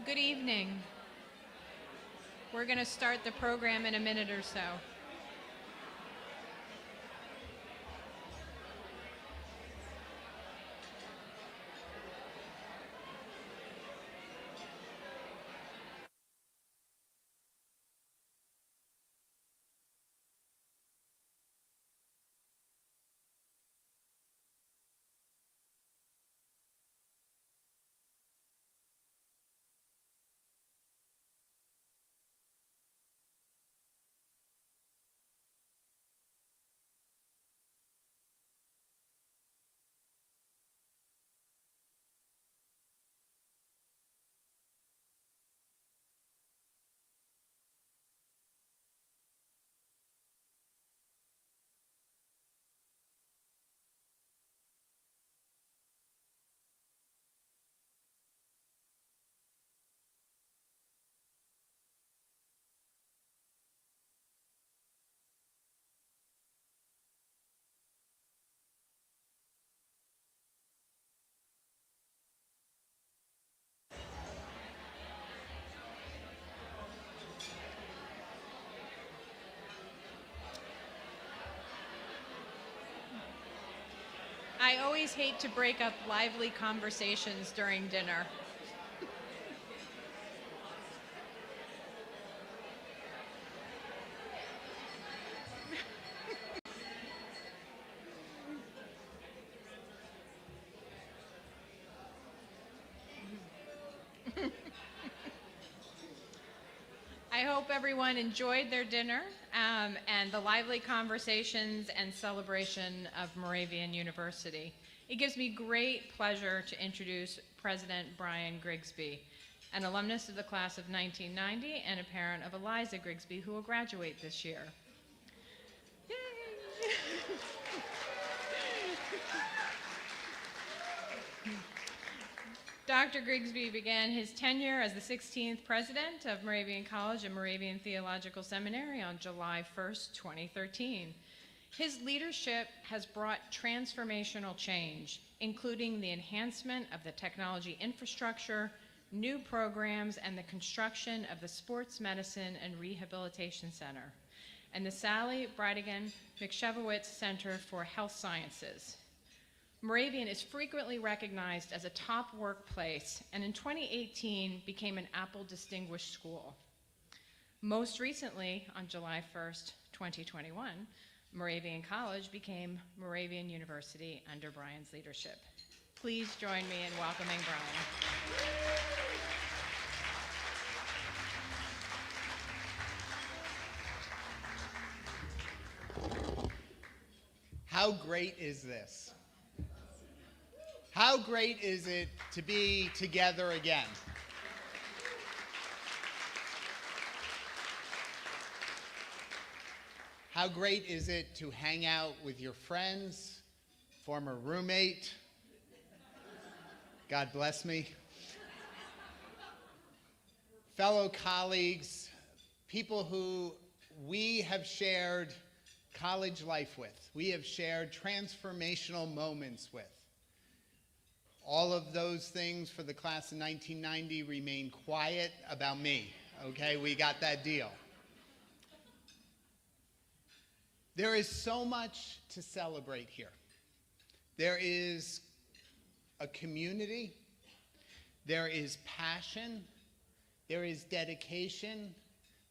Good evening. We're going to start the program in a minute or so. I always hate to break up lively conversations during dinner. I hope everyone enjoyed their dinner and the lively conversations and celebration of Moravian University. It gives me great pleasure to introduce President Brian Grigsby, an alumnus of the class of 1990 and a parent of Eliza Grigsby, who will graduate this year. Yay! Dr. Grigsby began his tenure as the 16th president of Moravian College and Moravian Theological Seminary on July 1st, 2013. His leadership has brought transformational change, including the enhancement of the technology infrastructure, new programs, and the construction of the Sports Medicine and Rehabilitation Center, and the Sally Brightigan McShevowitz Center for Health Sciences. Moravian is frequently recognized as a top workplace, and in 2018 became an Apple Distinguished School. Most recently, on July 1st, 2021, Moravian College became Moravian University under Brian's leadership. Please join me in welcoming Brian. How great is this? How great is it to be together again? How great is it to hang out with your friends, former roommate, God bless me, fellow colleagues, people who we have shared college life with, we have shared transformational moments with. All of those things for the class of 1990 remain quiet about me, okay? We got that deal. There is so much to celebrate here. There is a community, there is passion, there is dedication,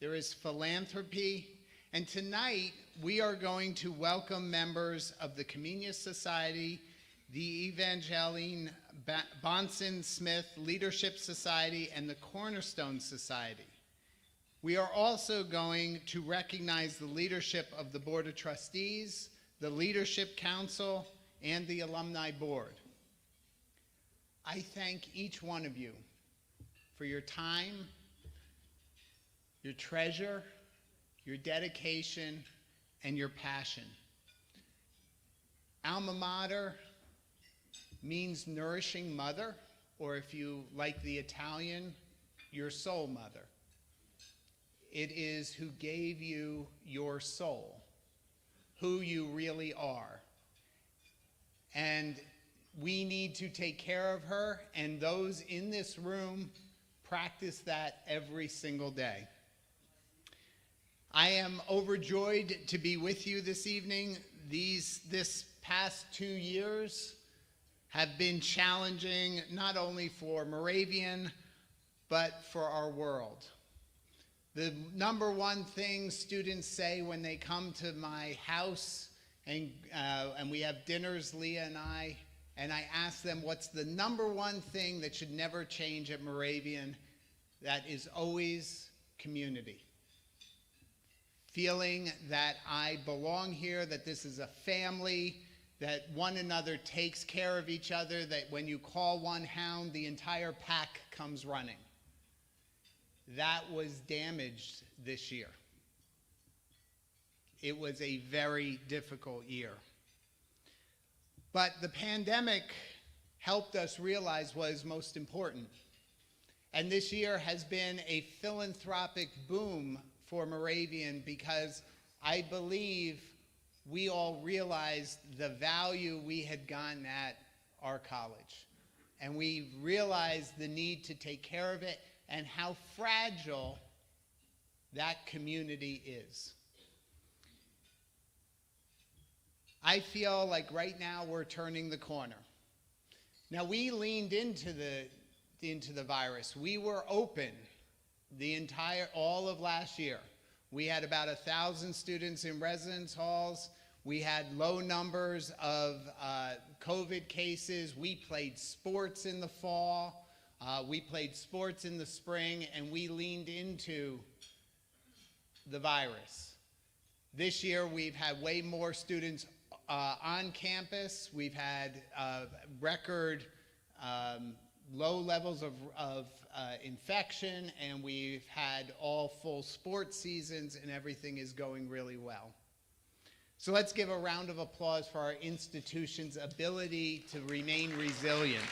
there is philanthropy, and tonight we are going to welcome members of the Comenius Society, the Evangeline Bonson Smith Leadership Society, and the Cornerstone Society. We are also going to recognize the leadership of the Board of Trustees, the Leadership Council, and the Alumni Board. I thank each one of you for your time, your treasure, your dedication, and your passion. Alma mater means nourishing mother, or if you like the Italian, your soul mother. It is who gave you your soul, who you really are. And we need to take care of her, and those in this room practice that every single day. I am overjoyed to be with you this evening. This past 2 years have been challenging not only for Moravian, but for our world. The number one thing students say when they come to my house and we have dinners, Leah and I ask them what's the number one thing that should never change at Moravian, that is always community. Feeling that I belong here, that this is a family, that one another takes care of each other, that when you call one hound, the entire pack comes running. That was damaged this year. It was a very difficult year. But the pandemic helped us realize what is most important. And this year has been a philanthropic boom for Moravian because I believe we all realized the value we had gotten at our college. And we realized the need to take care of it and how fragile that community is. I feel like right now we're turning the corner. Now, we leaned into the virus. We were open all of last year. We had about 1,000 students in residence halls. We had low numbers of COVID cases. We played sports in the fall. We played sports in the spring, and we leaned into the virus. This year, we've had way more students on campus. We've had record low levels of infection, and we've had all full sports seasons, and everything is going really well. So let's give a round of applause for our institution's ability to remain resilient.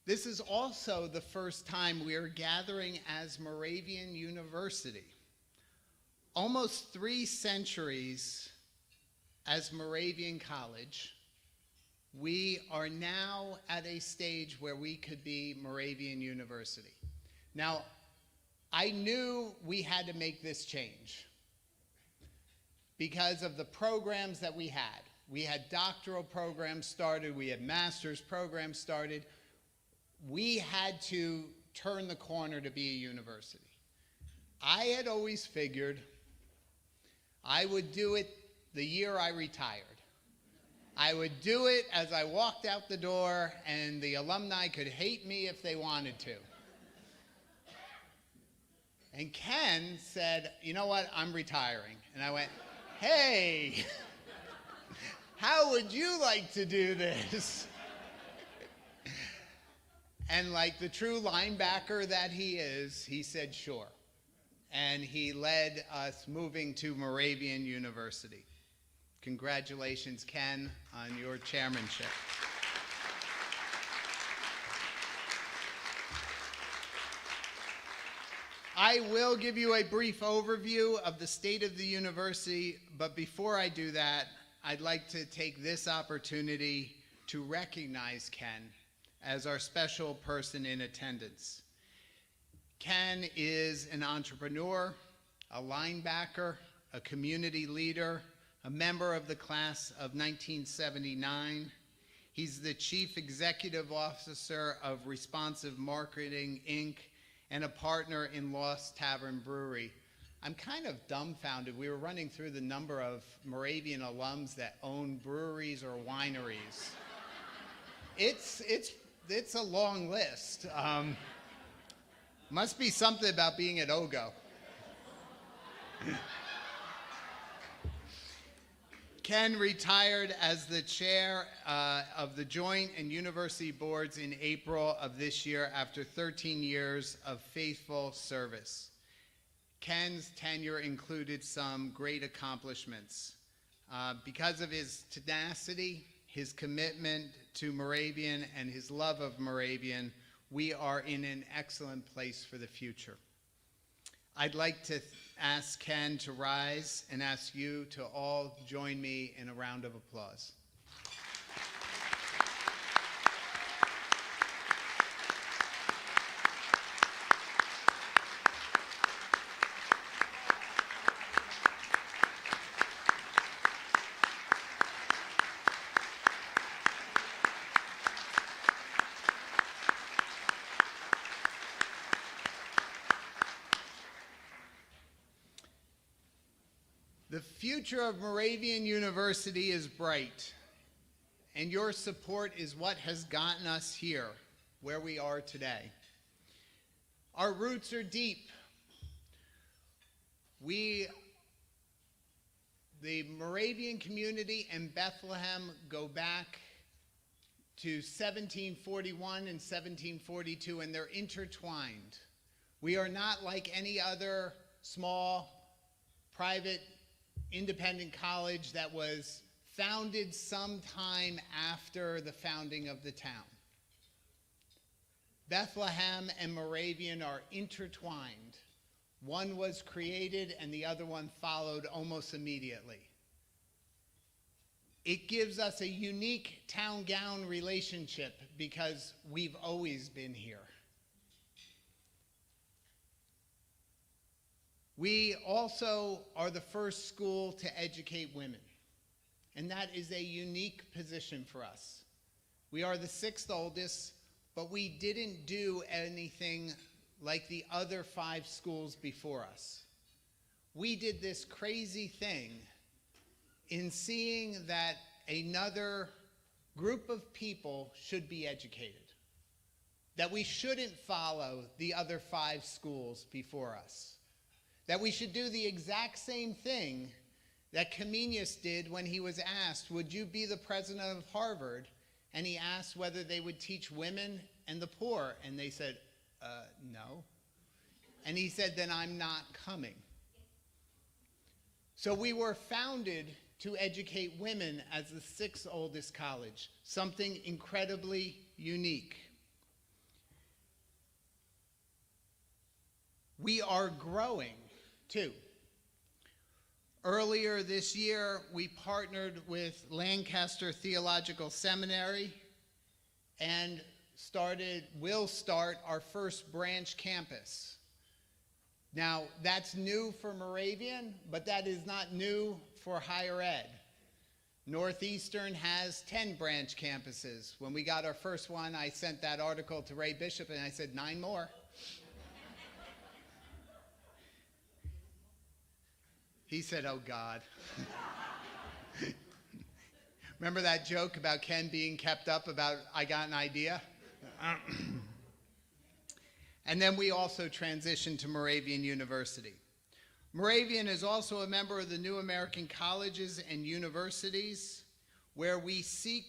This is also the first time we are gathering as Moravian University. Almost 3 centuries as Moravian College, we are now at a stage where we could be Moravian University. Now, I knew we had to make this change because of the programs that we had. We had doctoral programs started, we had master's programs started. We had to turn the corner to be a university. I had always figured I would do it the year I retired. I would do it as I walked out the door, and the alumni could hate me if they wanted to. And Ken said, you know what, I'm retiring. And I went, hey, how would you like to do this? And like the true linebacker that he is, he said, sure. And he led us moving to Moravian University. Congratulations, Ken, on your chairmanship. I will give you a brief overview of the state of the university, but before I do that, I'd like to take this opportunity to recognize Ken as our special person in attendance. Ken is an entrepreneur, a linebacker, a community leader, a member of the class of 1979. He's the Chief Executive Officer of Responsive Marketing, Inc., and a partner in Lost Tavern Brewery. I'm kind of dumbfounded. We were running through the number of Moravian alums that own breweries or wineries. It's a long list. Must be something about being at OGO. Ken retired as the chair of the Joint and University Boards in April of this year after 13 years of faithful service. Ken's tenure included some great accomplishments. Because of his tenacity, his commitment to Moravian, and his love of Moravian, we are in an excellent place for the future. I'd like to ask Ken to rise and ask you to all join me in a round of applause. future of Moravian University is bright, and your support is what has gotten us here, where we are today. Our roots are deep. The Moravian community and Bethlehem go back to 1741 and 1742, and they're intertwined. We are not like any other small, private, independent college that was founded sometime after the founding of the town. Bethlehem and Moravian are intertwined. One was created and the other one followed almost immediately. It gives us a unique town-gown relationship because we've always been here. We also are the first school to educate women, and that is a unique position for us. We are the 6th oldest, but we didn't do anything like the other 5 schools before us. We did this crazy thing in seeing that another group of people should be educated, that we shouldn't follow the other 5 schools before us, that we should do the exact same thing that Comenius did when he was asked, would you be the president of Harvard? And he asked whether they would teach women and the poor, and they said, no. And he said, then I'm not coming. So we were founded to educate women as the 6th oldest college, something incredibly unique. We are growing, too. Earlier this year, we partnered with Lancaster Theological Seminary and will start our first branch campus. Now, that's new for Moravian, but that is not new for higher ed. Northeastern has 10 branch campuses. When we got our first one, I sent that article to Ray Bishop and I said, 9 more. He said, oh God. Remember that joke about Ken being kept up about, I got an idea? And then we also transitioned to Moravian University. Moravian is also a member of the New American Colleges and Universities, where we seek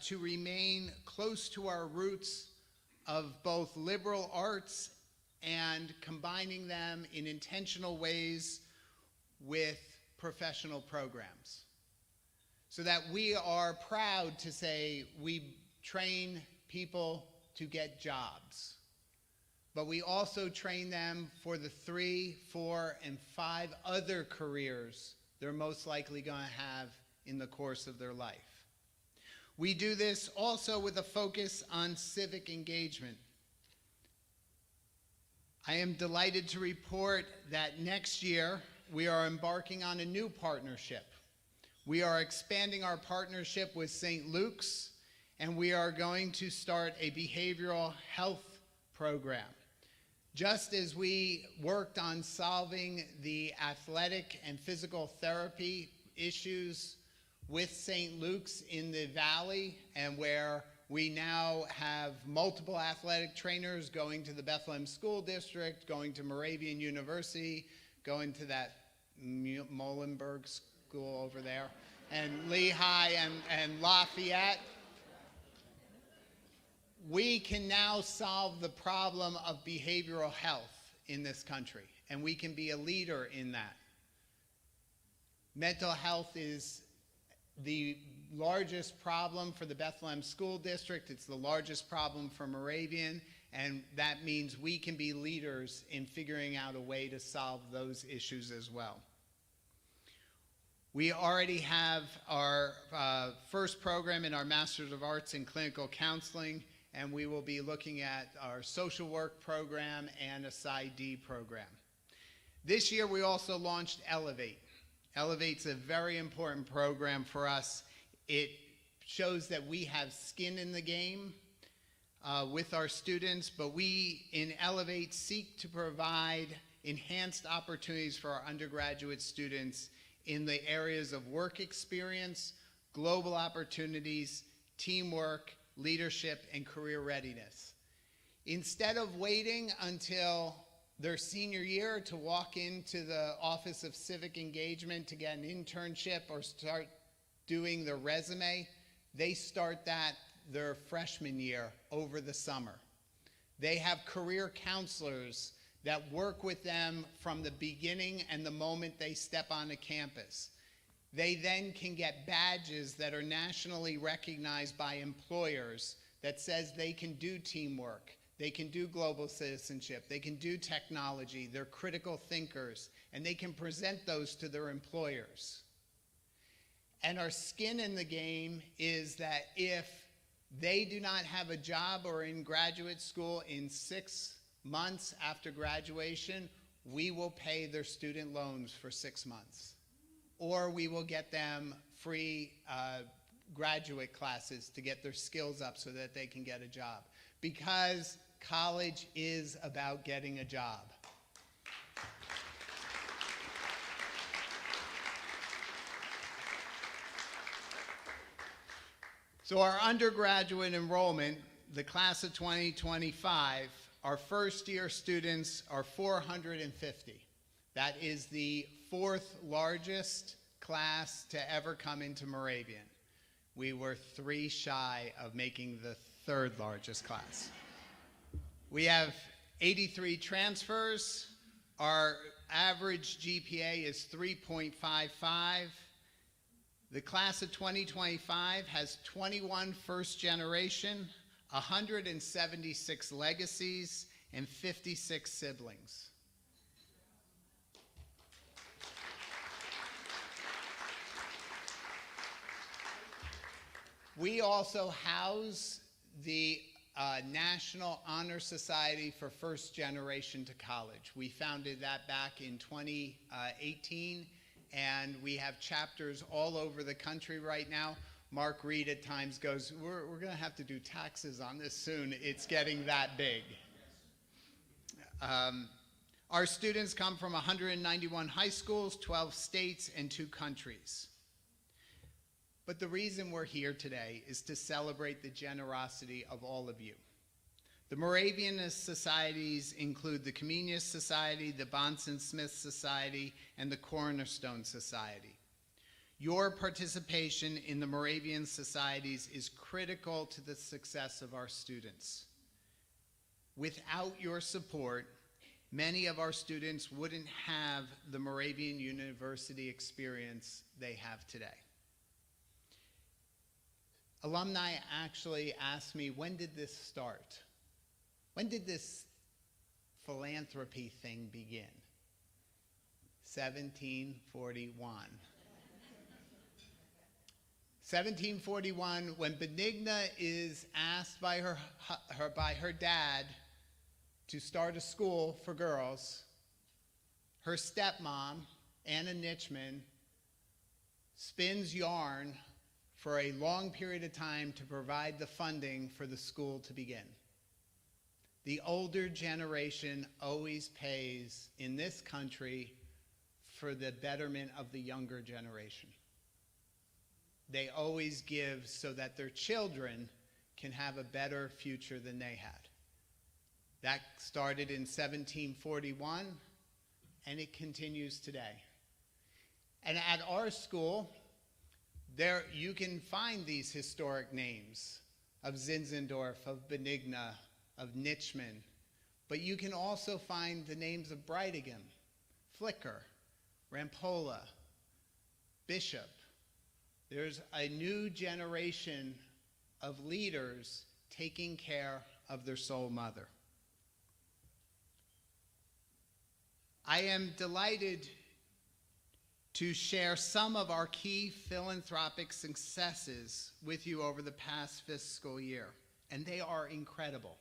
to remain close to our roots of both liberal arts and combining them in intentional ways with professional programs. So that we are proud to say we train people to get jobs, but we also train them for the 3, 4, and 5 other careers they're most likely going to have in the course of their life. We do this also with a focus on civic engagement. I am delighted to report that next year we are embarking on a new partnership. We are expanding our partnership with St. Luke's, and we are going to start a behavioral health program. Just as we worked on solving the athletic and physical therapy issues with St. Luke's in the Valley, and where we now have multiple athletic trainers going to the Bethlehem School District, going to Moravian University, going to that Molenberg School over there, and Lehigh and Lafayette. We can now solve the problem of behavioral health in this country, and we can be a leader in that. Mental health is the largest problem for the Bethlehem School District. It's the largest problem for Moravian, and that means we can be leaders in figuring out a way to solve those issues as well. We already have our first program in our Master's of Arts in Clinical Counseling, and we will be looking at our social work program and a PsyD program. This year we also launched Elevate. Elevate's a very important program for us. It shows that we have skin in the game with our students, but we in Elevate seek to provide enhanced opportunities for our undergraduate students in the areas of work experience, global opportunities, teamwork, leadership, and career readiness. Instead of waiting until their senior year to walk into the Office of Civic Engagement to get an internship or start doing their resume, they start that their freshman year over the summer. They have career counselors that work with them from the beginning and the moment they step on a campus. They then can get badges that are nationally recognized by employers that says they can do teamwork, they can do global citizenship, they can do technology, they're critical thinkers, and they can present those to their employers. And our skin in the game is that if they do not have a job or in graduate school in 6 months after graduation, we will pay their student loans for 6 months. Or we will get them free graduate classes to get their skills up so that they can get a job. Because college is about getting a job. So our undergraduate enrollment, the class of 2025, our first year students are 450. That is the 4th largest class to ever come into Moravian. We were 3 shy of making the 3rd largest class. We have 83 transfers. Our average GPA is 3.55. The class of 2025 has 21 first generation, 176 legacies, and 56 siblings. We also house the National Honor Society for First Generation to College. We founded that back in 2018, and we have chapters all over the country right now. Mark Reed at times goes, we're going to have to do taxes on this soon. It's getting that big. Our students come from 191 high schools, 12 states, and 2 countries. But the reason we're here today is to celebrate the generosity of all of you. The Moravianist societies include the Comenius Society, the Bonson-Smith Society, and the Cornerstone Society. Your participation in the Moravian societies is critical to the success of our students. Without your support, many of our students wouldn't have the Moravian University experience they have today. Alumni actually asked me, when did this start? When did this philanthropy thing begin? 1741. 1741, when Benigna is asked by her dad to start a school for girls, her stepmom, Anna Nitchman, spins yarn for a long period of time to provide the funding for the school to begin. The older generation always pays in this country for the betterment of the younger generation. They always give so that their children can have a better future than they had. That started in 1741, and it continues today. And at our school, there you can find these historic names of Zinzendorf, of Benigna, of Nitchman, but you can also find the names of Breitigam, Flicker, Rampolla, Bishop. There's a new generation of leaders taking care of their soul mother. I am delighted to share some of our key philanthropic successes with you over the past fiscal year, and they are incredible.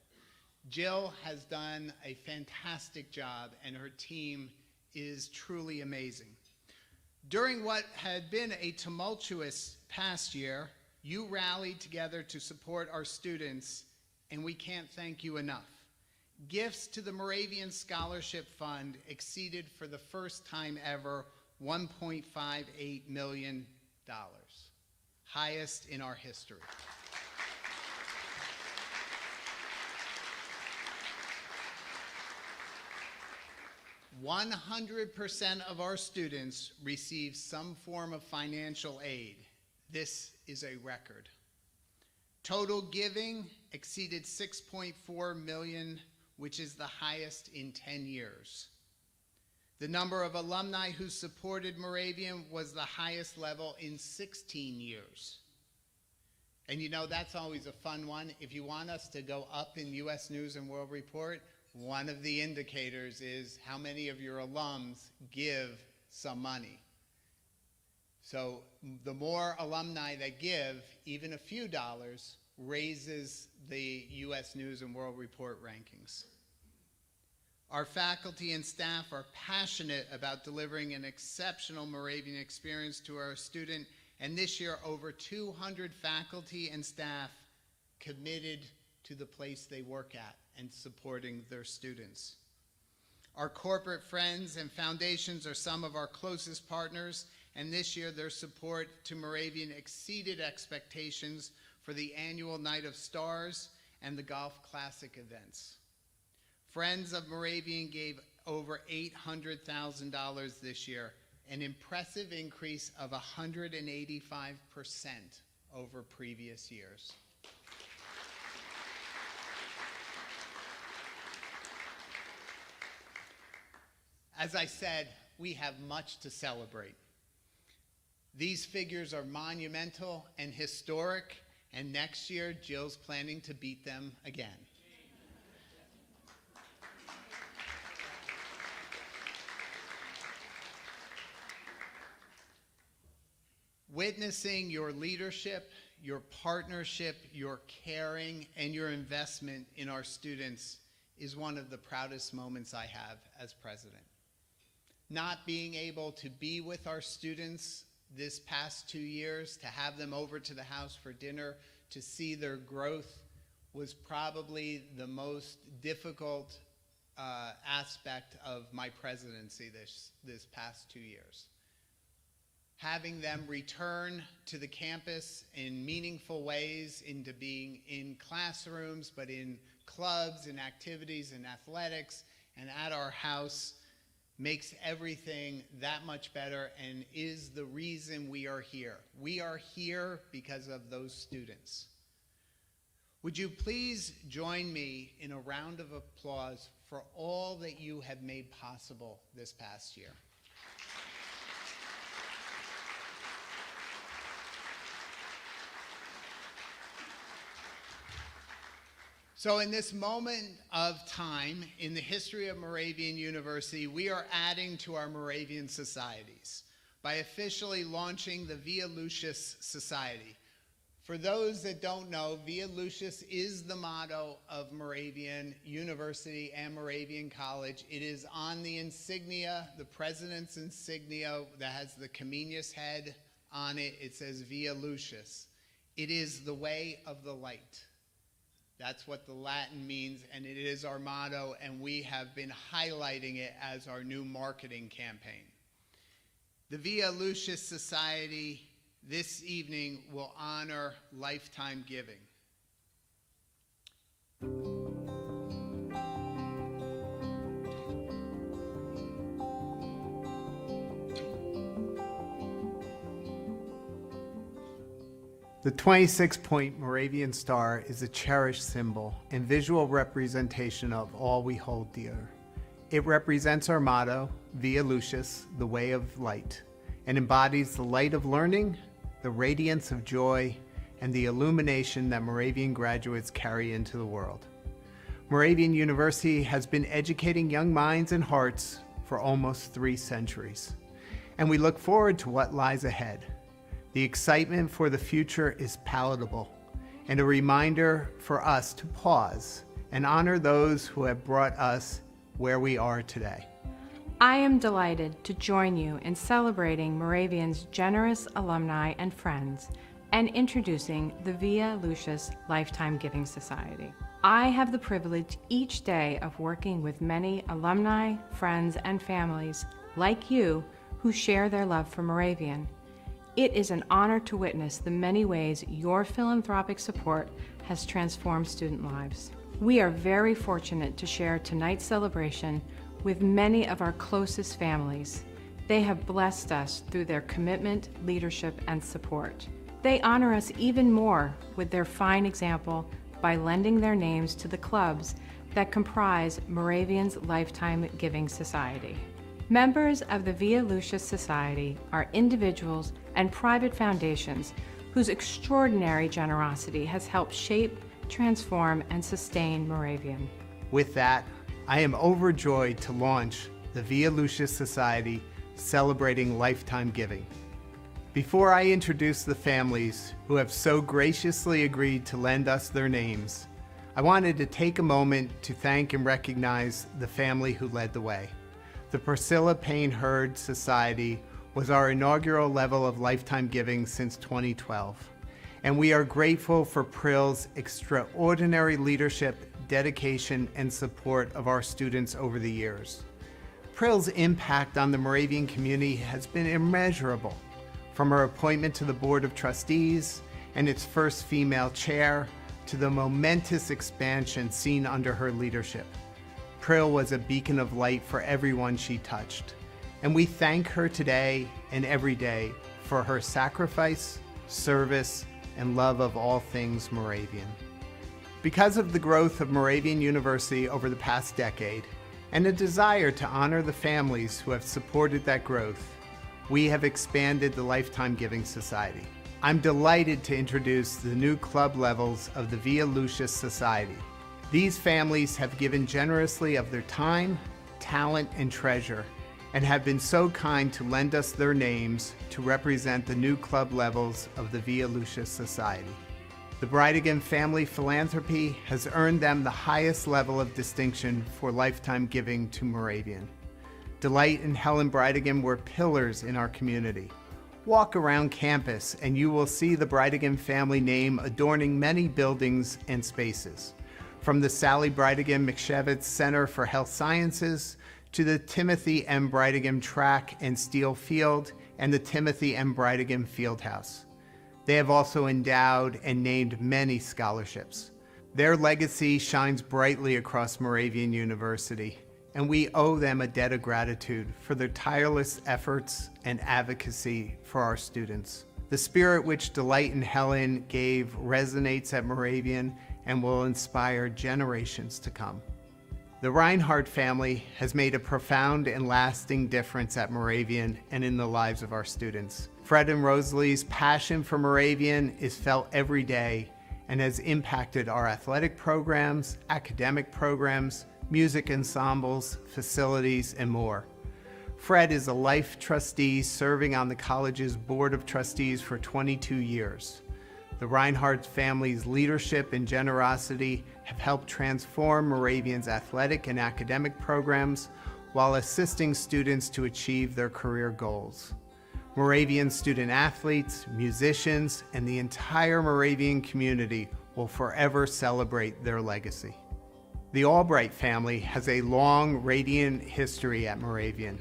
Jill has done a fantastic job, and her team is truly amazing. During what had been a tumultuous past year, you rallied together to support our students, and we can't thank you enough. Gifts to the Moravian Scholarship Fund exceeded for the first time ever $1.58 million, highest in our history. 100% of our students receive some form of financial aid. This is a record. Total giving exceeded $6.4 million, which is the highest in 10 years. The number of alumni who supported Moravian was the highest level in 16 years. And you know, that's always a fun one. If you want us to go up in U.S. News and World Report, one of the indicators is how many of your alums give some money. So the more alumni that give, even a few dollars, raises the U.S. News and World Report rankings. Our faculty and staff are passionate about delivering an exceptional Moravian experience to our student, and this year over 200 faculty and staff committed to the place they work at and supporting their students. Our corporate friends and foundations are some of our closest partners, and this year their support to Moravian exceeded expectations for the annual Night of Stars and the Golf Classic events. Friends of Moravian gave over $800,000 this year, an impressive increase of 185% over previous years. As I said, we have much to celebrate. These figures are monumental and historic, and next year, Jill's planning to beat them again. Witnessing your leadership, your partnership, your caring, and your investment in our students is one of the proudest moments I have as president. Not being able to be with our students this past 2 years, to have them over to the house for dinner, to see their growth, was probably the most difficult aspect of my presidency this past 2 years. Having them return to the campus in meaningful ways, into being in classrooms, but in clubs and activities and athletics and at our house, makes everything that much better and is the reason we are here. We are here because of those students. Would you please join me in a round of applause for all that you have made possible this past year? So in this moment of time in the history of Moravian University, we are adding to our Moravian societies by officially launching the Via Lucis Society. For those that don't know, Via Lucis is the motto of Moravian University and Moravian College. It is on the insignia, the president's insignia that has the Comenius head on it. It says Via Lucis. It is the way of the light. That's what the Latin means, and it is our motto, and we have been highlighting it as our new marketing campaign. The Via Lucis Society this evening will honor lifetime giving. The 26-point Moravian star is a cherished symbol and visual representation of all we hold dear. It represents our motto, Via Lucis, the way of light, and embodies the light of learning, the radiance of joy, and the illumination that Moravian graduates carry into the world. Moravian University has been educating young minds and hearts for almost 3 centuries, and we look forward to what lies ahead. The excitement for the future is palatable, and a reminder for us to pause and honor those who have brought us where we are today. I am delighted to join you in celebrating Moravian's generous alumni and friends and introducing the Via Lucis Lifetime Giving Society. I have the privilege each day of working with many alumni, friends, and families like you who share their love for Moravian. It is an honor to witness the many ways your philanthropic support has transformed student lives. We are very fortunate to share tonight's celebration with many of our closest families. They have blessed us through their commitment, leadership, and support. They honor us even more with their fine example by lending their names to the clubs that comprise Moravian's Lifetime Giving Society. Members of the Via Lucis Society are individuals and private foundations whose extraordinary generosity has helped shape, transform, and sustain Moravian. With that, I am overjoyed to launch the Via Lucis Society celebrating lifetime giving. Before I introduce the families who have so graciously agreed to lend us their names, I wanted to take a moment to thank and recognize the family who led the way. The Priscilla Payne Hurd Society was our inaugural level of lifetime giving since 2012, and we are grateful for Prill's extraordinary leadership, dedication, and support of our students over the years. Prill's impact on the Moravian community has been immeasurable, from her appointment to the Board of Trustees and its first female chair to the momentous expansion seen under her leadership. Prill was a beacon of light for everyone she touched, and we thank her today and every day for her sacrifice, service, and love of all things Moravian. Because of the growth of Moravian University over the past decade, and a desire to honor the families who have supported that growth, we have expanded the Lifetime Giving Society. I'm delighted to introduce the new club levels of the Via Lucis Society. These families have given generously of their time, talent, and treasure, and have been so kind to lend us their names to represent the new club levels of the Via Lucis Society. The Brightigam family philanthropy has earned them the highest level of distinction for lifetime giving to Moravian. Delight and Helen Brightigam were pillars in our community. Walk around campus and you will see the Brightigam family name adorning many buildings and spaces, from the Sally Brightigam McShevitz Center for Health Sciences to the Timothy M. Brightigam Track and Steel Field and the Timothy M. Brightigam Fieldhouse. They have also endowed and named many scholarships. Their legacy shines brightly across Moravian University, and we owe them a debt of gratitude for their tireless efforts and advocacy for our students. The spirit which Delight and Helen gave resonates at Moravian and will inspire generations to come. The Reinhardt family has made a profound and lasting difference at Moravian and in the lives of our students. Fred and Rosalie's passion for Moravian is felt every day and has impacted our athletic programs, academic programs, music ensembles, facilities, and more. Fred is a life trustee serving on the college's Board of Trustees for 22 years. The Reinhardt family's leadership and generosity have helped transform Moravian's athletic and academic programs while assisting students to achieve their career goals. Moravian student athletes, musicians, and the entire Moravian community will forever celebrate their legacy. The Albright family has a long, radiant history at Moravian.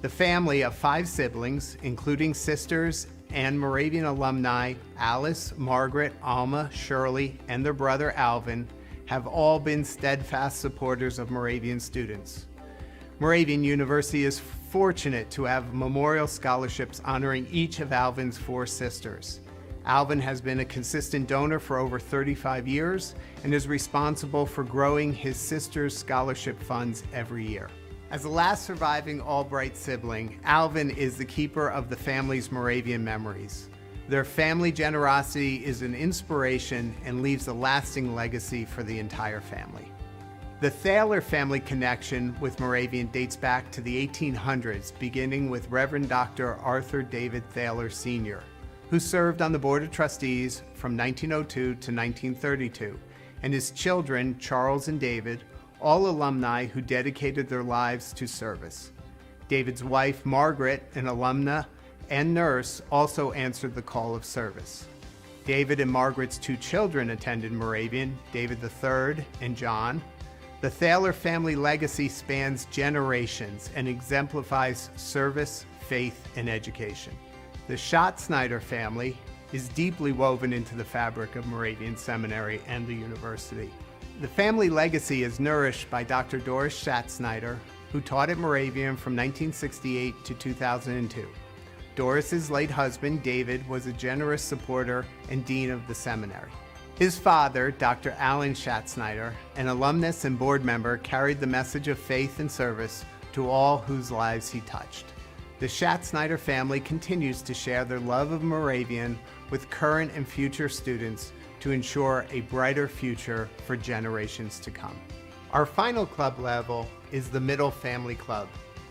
The family of 5 siblings, including sisters and Moravian alumni Alice, Margaret, Alma, Shirley, and their brother Alvin, have all been steadfast supporters of Moravian students. Moravian University is fortunate to have memorial scholarships honoring each of Alvin's 4 sisters. Alvin has been a consistent donor for over 35 years and is responsible for growing his sister's scholarship funds every year. As the last surviving Albright sibling, Alvin is the keeper of the family's Moravian memories. Their family generosity is an inspiration and leaves a lasting legacy for the entire family. The Thaler family connection with Moravian dates back to the 1800s, beginning with Reverend Dr. Arthur David Thaler Sr., who served on the Board of Trustees from 1902 to 1932, and his children, Charles and David, all alumni who dedicated their lives to service. David's wife, Margaret, an alumna and nurse, also answered the call of service. David and Margaret's 2 children attended Moravian, David III and John. The Thaler family legacy spans generations and exemplifies service, faith, and education. The Schatzsnyder family is deeply woven into the fabric of Moravian Seminary and the university. The family legacy is nourished by Dr. Doris Schatzsnyder, who taught at Moravian from 1968 to 2002. Doris's late husband, David, was a generous supporter and dean of the seminary. His father, Dr. Alan Schatzsnyder, an alumnus and board member, carried the message of faith and service to all whose lives he touched. The Schatzsnyder family continues to share their love of Moravian with current and future students to ensure a brighter future for generations to come. Our final club level is the Middle Family Club.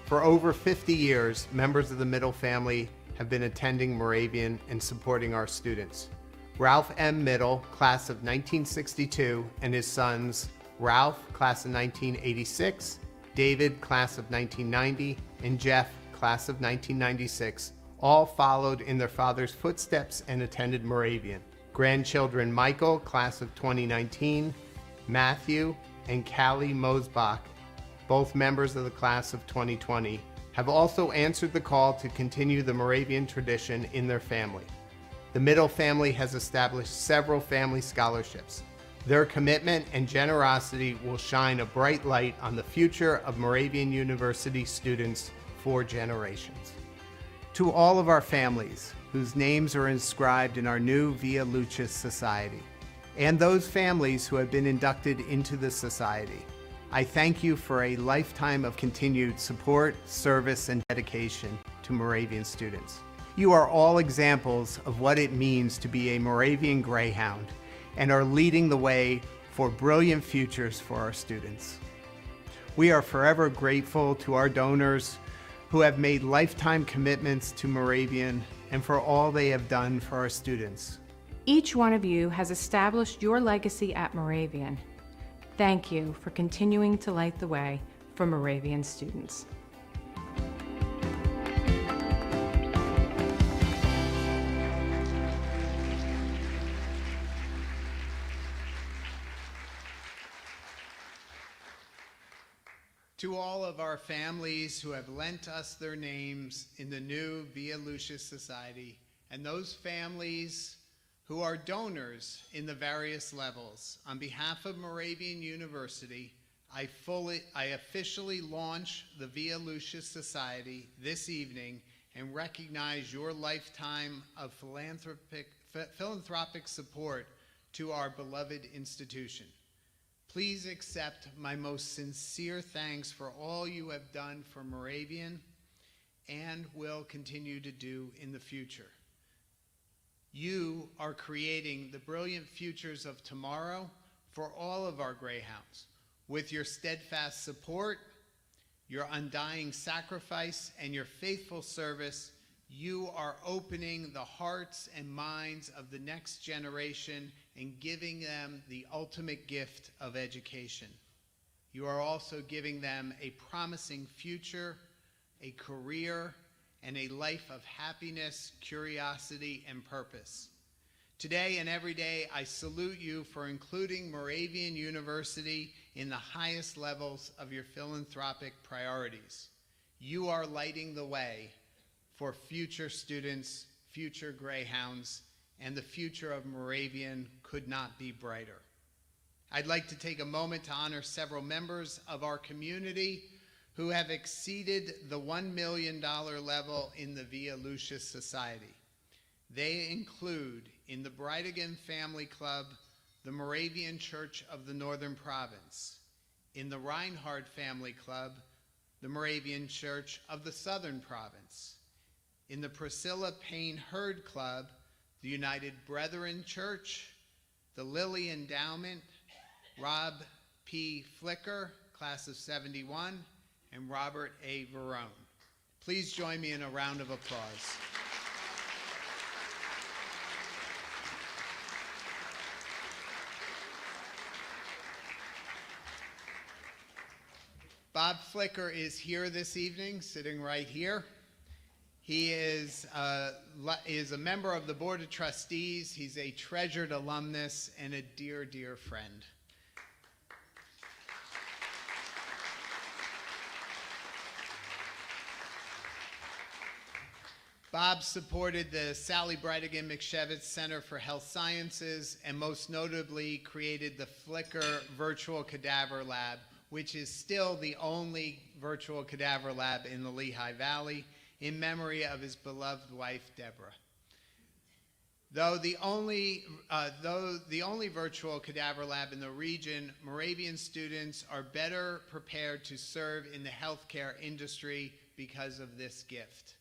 For over 50 years, members of the Middle family have been attending Moravian and supporting our students. Ralph M. Middle, class of 1962, and his sons, Ralph, class of 1986, David, class of 1990, and Jeff, class of 1996, all followed in their father's footsteps and attended Moravian. Grandchildren Michael, class of 2019, Matthew, and Callie Mosbach, both members of the class of 2020, have also answered the call to continue the Moravian tradition in their family. The Middle family has established several family scholarships. Their commitment and generosity will shine a bright light on the future of Moravian University students for generations. To all of our families whose names are inscribed in our new Via Lucis Society, and those families who have been inducted into the society, I thank you for a lifetime of continued support, service, and dedication to Moravian students. You are all examples of what it means to be a Moravian Greyhound and are leading the way for brilliant futures for our students. We are forever grateful to our donors who have made lifetime commitments to Moravian and for all they have done for our students. Each one of you has established your legacy at Moravian. Thank you for continuing to light the way for Moravian students. To all of our families who have lent us their names in the new Via Lucis Society, and those families who are donors in the various levels, on behalf of Moravian University, I officially launch the Via Lucis Society this evening and recognize your lifetime of philanthropic support to our beloved institution. Please accept my most sincere thanks for all you have done for Moravian and will continue to do in the future. You are creating the brilliant futures of tomorrow for all of our Greyhounds. With your steadfast support, your undying sacrifice, and your faithful service, you are opening the hearts and minds of the next generation and giving them the ultimate gift of education. You are also giving them a promising future, a career, and a life of happiness, curiosity, and purpose. Today and every day, I salute you for including Moravian University in the highest levels of your philanthropic priorities. You are lighting the way for future students, future Greyhounds, and the future of Moravian could not be brighter. I'd like to take a moment to honor several members of our community who have exceeded the $1 million level in the Via Lucis Society. They include, in the Brightigan Family Club, the Moravian Church of the Northern Province; in the Reinhardt Family Club, the Moravian Church of the Southern Province; in the Priscilla Payne Hurd Club, the United Brethren Church; the Lilly Endowment, Rob P. Flicker, class of 71, and Robert A. Verone. Please join me in a round of applause. Bob Flicker is here this evening, sitting right here. He is a member of the Board of Trustees. He's a treasured alumnus and a dear, dear friend. Bob supported the Sally Brightigan McShevitz Center for Health Sciences and most notably created the Flickr Virtual Cadaver Lab, which is still the only virtual cadaver lab in the Lehigh Valley, in memory of his beloved wife, Deborah. Though the only virtual cadaver lab in the region, Moravian students are better prepared to serve in the healthcare industry because of this gift.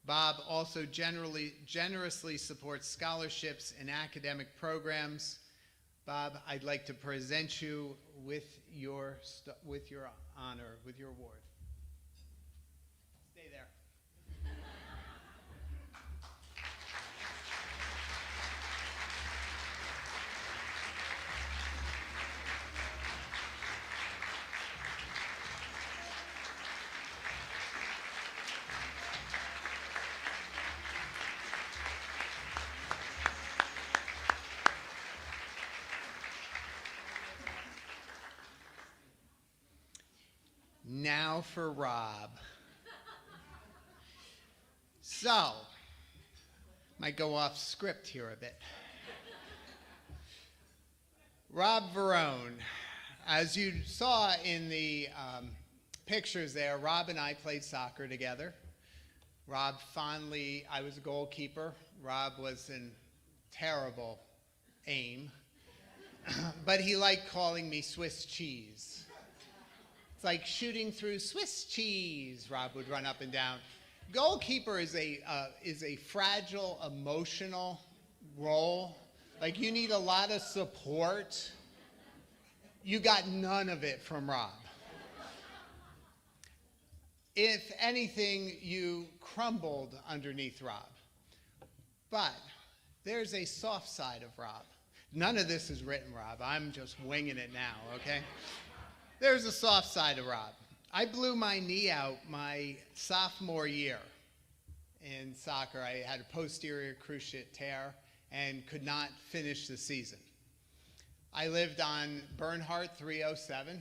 Bob also generously supports scholarships and academic programs. Bob, I'd like to present you with your honor, with your award. Stay there. Now for Rob. So, might go off script here a bit. Rob Verone. As you saw in the pictures there, Rob and I played soccer together. Rob fondly, I was a goalkeeper. Rob was in terrible aim. But he liked calling me Swiss cheese. It's like shooting through Swiss cheese, Rob would run up and down. Goalkeeper is a fragile, emotional role. Like, you need a lot of support. You got none of it from Rob. If anything, you crumbled underneath Rob. But there's a soft side of Rob. None of this is written, Rob. I'm just winging it now, okay? There's a soft side of Rob. I blew my knee out my sophomore year in soccer. I had a posterior cruciate tear and could not finish the season. I lived on Bernhardt 307,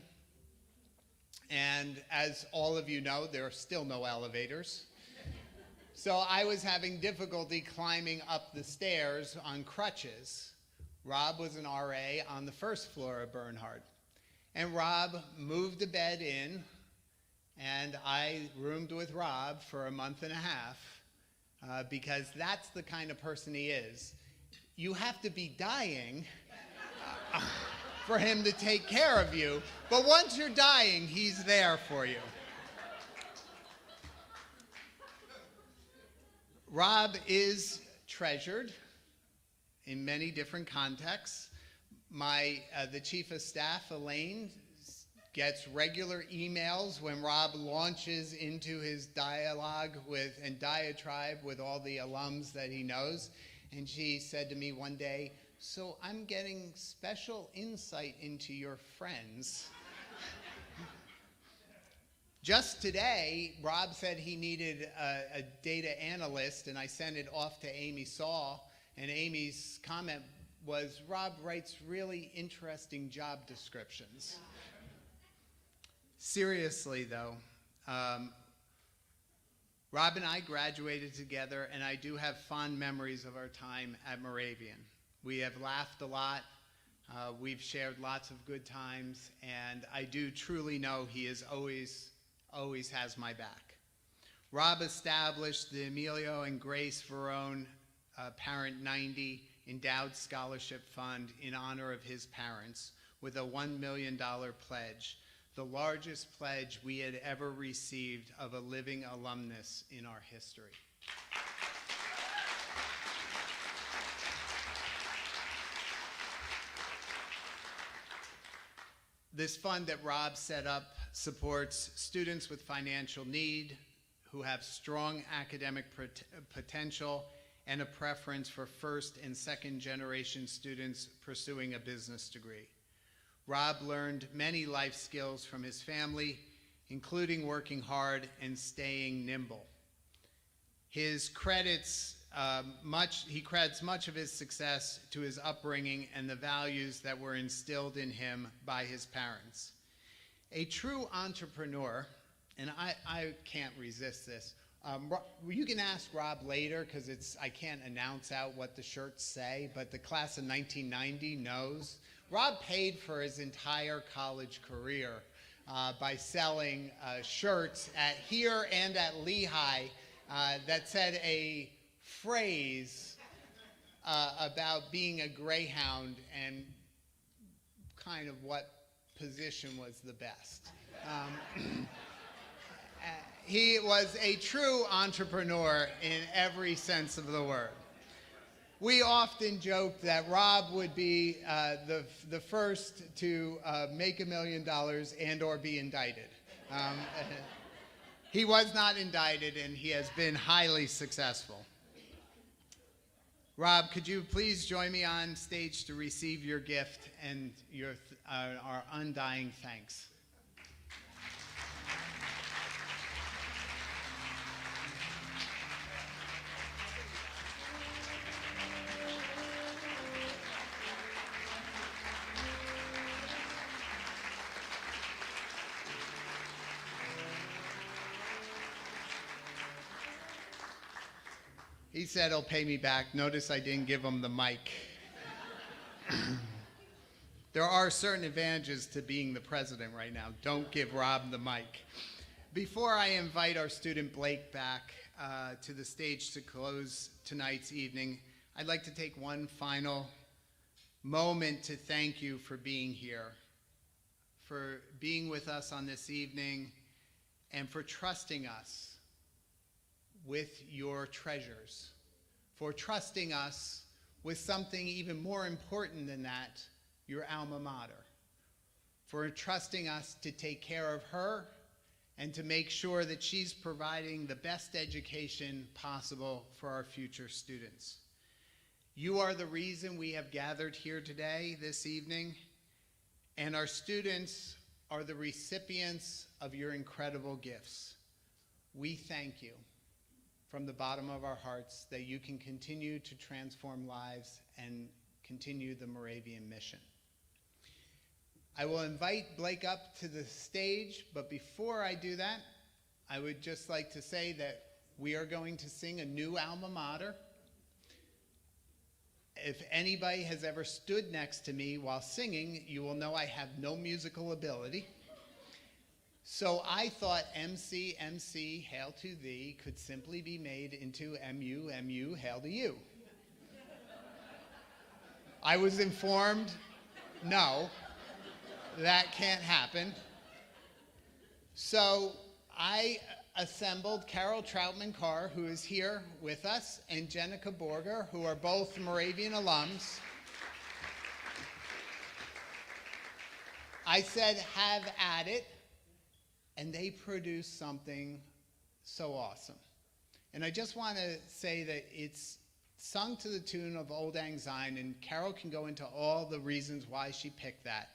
and as all of you know, there are still no elevators. So I was having difficulty climbing up the stairs on crutches. Rob was an RA on the first floor of Bernhardt. And Rob moved a bed in, and I roomed with Rob for a month and a half because that's the kind of person he is. You have to be dying for him to take care of you, but once you're dying, he's there for you. Rob is treasured in many different contexts. The chief of staff, Elaine, gets regular emails when Rob launches into his dialogue and diatribe with all the alums that he knows. And she said to me one day, "So I'm getting special insight into your friends." Just today, Rob said he needed a data analyst, and I sent it off to Amy Saul, and Amy's comment was, "Rob writes really interesting job descriptions." Seriously, though, Rob and I graduated together, and I do have fond memories of our time at Moravian. We have laughed a lot. We've shared lots of good times, and I do truly know he is always has my back. Rob established the Emilio and Grace Verone Parent 90 Endowed Scholarship Fund in honor of his parents with a $1 million pledge, the largest pledge we had ever received of a living alumnus in our history. This fund that Rob set up supports students with financial need who have strong academic potential and a preference for first and second generation students pursuing a business degree. Rob learned many life skills from his family, including working hard and staying nimble. He credits much of his success to his upbringing and the values that were instilled in him by his parents. A true entrepreneur, and I can't resist this, You can ask Rob later because I can't announce out what the shirts say, but the class of 1990 knows. Rob paid for his entire college career by selling shirts at here and at Lehigh that said a phrase about being a Greyhound and kind of what position was the best. He was a true entrepreneur in every sense of the word. We often joke that Rob would be the first to make $1 million and or be indicted. He was not indicted, and he has been highly successful. Rob, could you please join me on stage to receive your gift and our undying thanks? He said he'll pay me back. Notice I didn't give him the mic. There are certain advantages to being the president right now. Don't give Rob the mic. Before I invite our student Blake back to the stage to close tonight's evening, I'd like to take one final moment to thank you for being here, for being with us on this evening, and for trusting us with your treasures, for trusting us with something even more important than that, your alma mater, for trusting us to take care of her and to make sure that she's providing the best education possible for our future students. You are the reason we have gathered here today, this evening, and our students are the recipients of your incredible gifts. We thank you from the bottom of our hearts that you can continue to transform lives and continue the Moravian mission. I will invite Blake up to the stage, but before I do that, I would just like to say that we are going to sing a new alma mater. If anybody has ever stood next to me while singing, you will know I have no musical ability. So I thought MC, MC, Hail to Thee could simply be made into MU, MU, Hail to You. I was informed, no, that can't happen. So I assembled Carol Troutman-Carr, who is here with us, and Jenica Borger, who are both Moravian alums. I said, have at it. And they produced something so awesome. And I just want to say that it's sung to the tune of Old Lang Syne, and Carol can go into all the reasons why she picked that.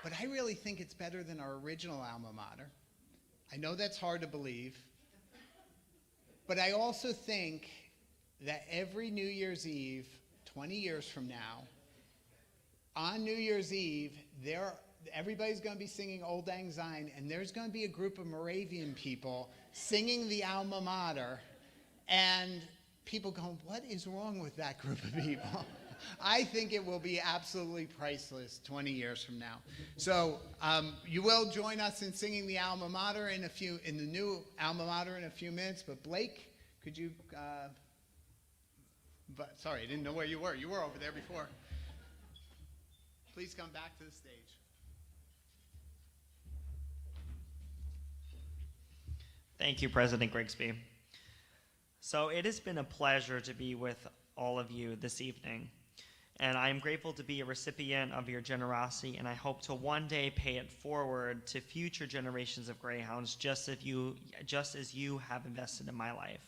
But I really think it's better than our original alma mater. I know that's hard to believe. But I also think that every New Year's Eve, 20 years from now, on New Year's Eve, everybody's going to be singing Old Lang Syne, and there's going to be a group of Moravian people singing the alma mater, and people going, what is wrong with that group of people? I think it will be absolutely priceless 20 years from now. So you will join us in singing the alma mater in the new alma mater in a few minutes, but Blake, could you, sorry, I didn't know where you were. You were over there before. Please come back to the stage. Thank you, President Grigsby. So it has been a pleasure to be with all of you this evening, and I am grateful to be a recipient of your generosity, and I hope to one day pay it forward to future generations of Greyhounds, just as you have invested in my life.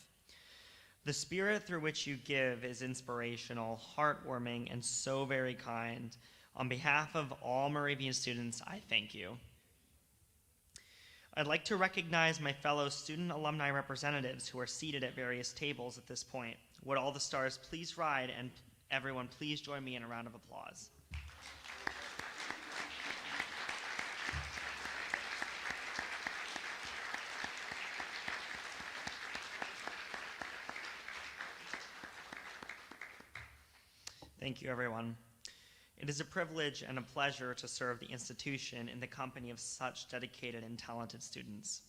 The spirit through which you give is inspirational, heartwarming, and so very kind. On behalf of all Moravian students, I thank you. I'd like to recognize my fellow student alumni representatives who are seated at various tables at this point. Would all the stars please ride, and everyone please join me in a round of applause. Thank you, everyone. It is a privilege and a pleasure to serve the institution in the company of such dedicated and talented students.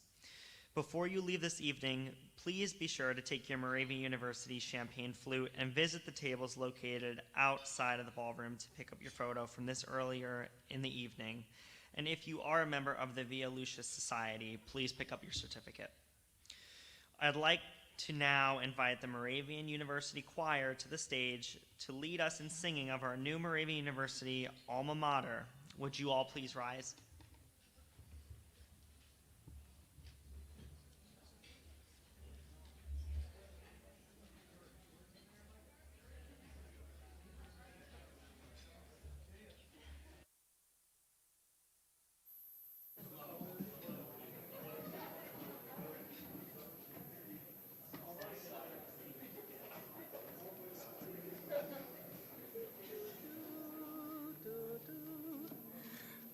Before you leave this evening, please be sure to take your Moravian University champagne flute and visit the tables located outside of the ballroom to pick up your photo from this earlier in the evening. And if you are a member of the Via Lucis Society, please pick up your certificate. I'd like to now invite the Moravian University Choir to the stage to lead us in singing of our new Moravian University alma mater. Would you all please rise?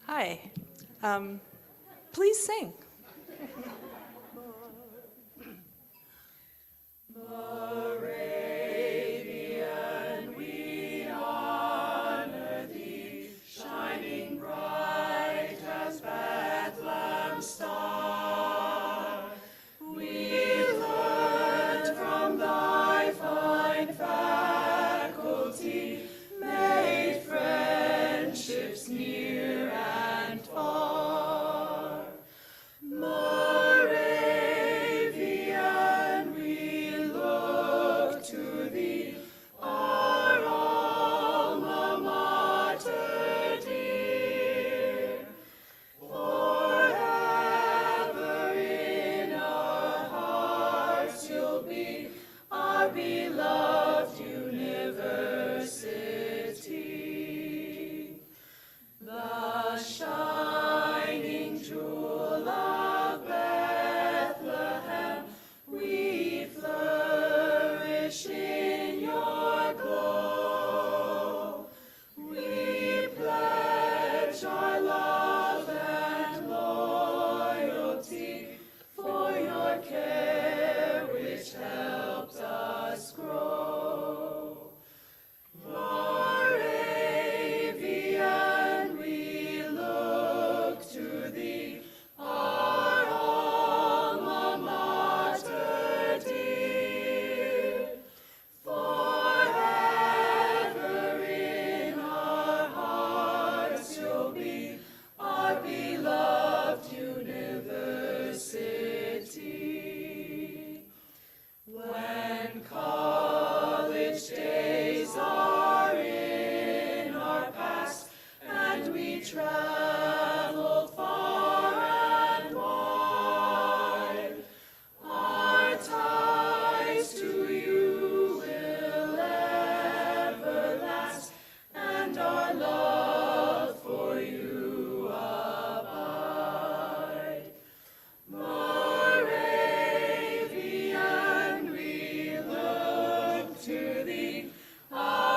Hi. Please sing. Moravian, we honor thee, shining bright as Bethlehem's star. We learned from thy fine faculty, made friendships near and far. Moravian, we look to thee, our alma mater dear. Forever in our hearts you'll be, our beloved university. The shining jewel of Bethlehem, we flourish in your glow. We pledge our love and loyalty for your care which helped us grow. Moravian, we look to thee, our alma mater dear. Forever in our hearts you'll be, our beloved university. When college days are in our past and we travel far and wide, our ties to you will ever last, and our love for you abide. Moravian, we look to thee, our